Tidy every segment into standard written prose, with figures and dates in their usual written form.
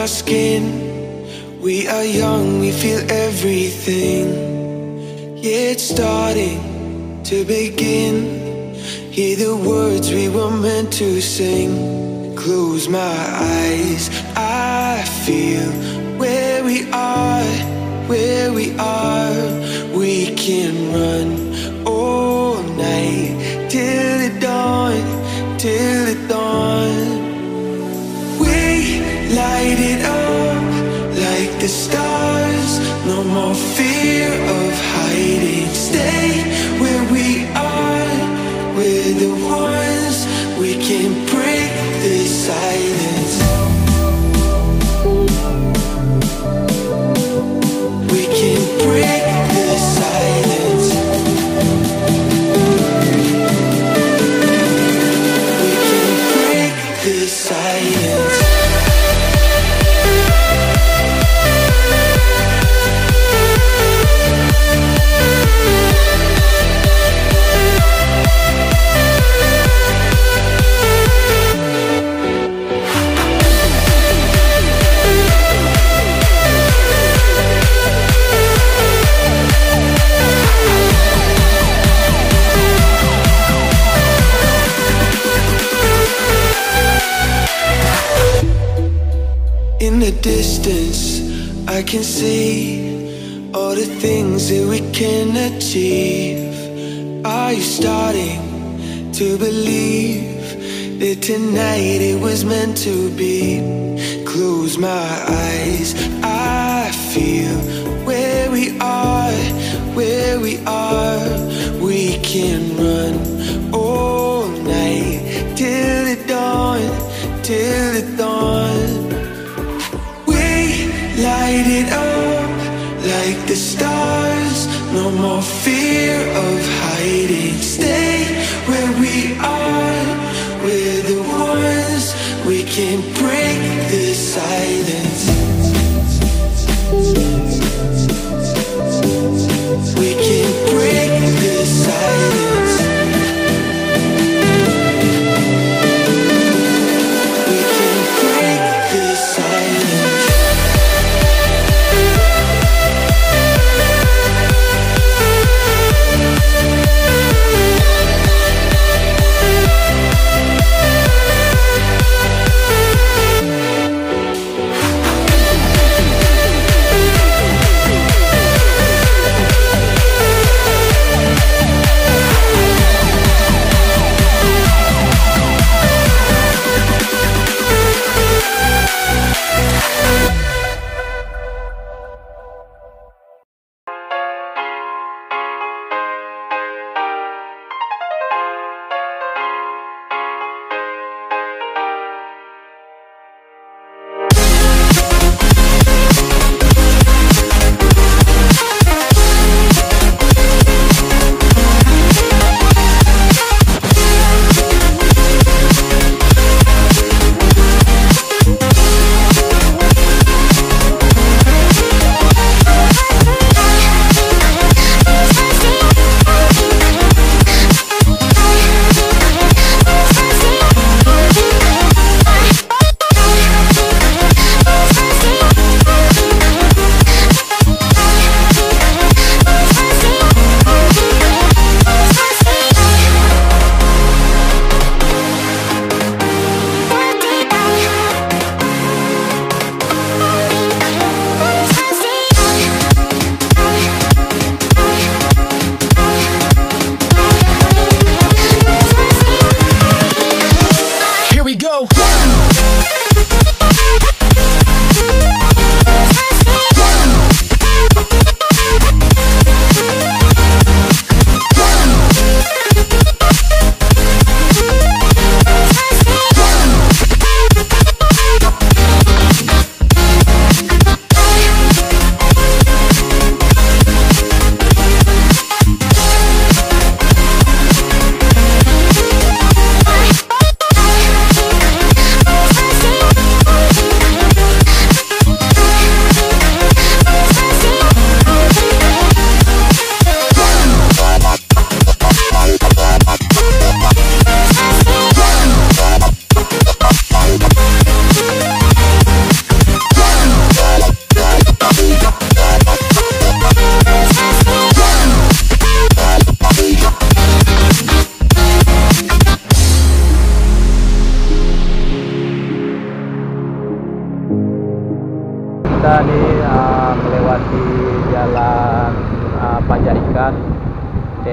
our skin. We are young, we feel everything. Yeah, it's starting to begin. Hear the words we were meant to sing. Close my eyes, I feel where we are, where we are. We can run all night till the dawn, till the dawn. We light it up like the stars. No more fear of hiding. Stay where we are. We're the ones. We can break the silence. We can break the silence. We can break the silence. In the distance, I can see all the things that we can achieve. Are you starting to believe that tonight it was meant to be? Close my eyes, I feel where we are, where we are. We can run all night till the dawn, till the dawn. Light it up like the stars. No more fear of hiding. Stay where we are. We're the ones. We can break the silence. We can break the silence. We can break the silence.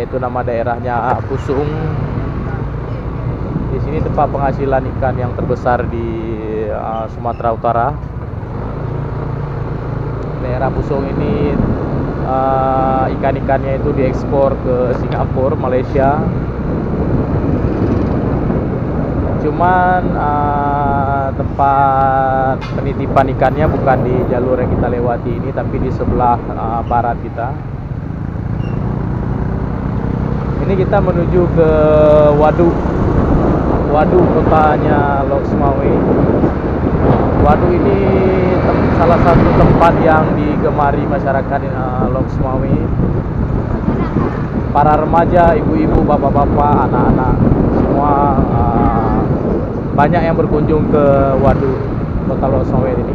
yaitu nama daerahnya Pusung. Di sini tempat penghasilan ikan yang terbesar di Sumatera Utara. Daerah Pusung ini ikan-ikannya itu diekspor ke Singapura, Malaysia. Cuman tempat penitipan ikannya bukan di jalur yang kita lewati ini, tapi di sebelah barat kita. Ini kita menuju ke Waduk kotanya Loksmawe. Waduk ini salah satu tempat yang digemari masyarakat Loksmawe. Para remaja, ibu-ibu, bapak-bapak, anak-anak semua banyak yang berkunjung ke Waduk kota Loksmawe ini.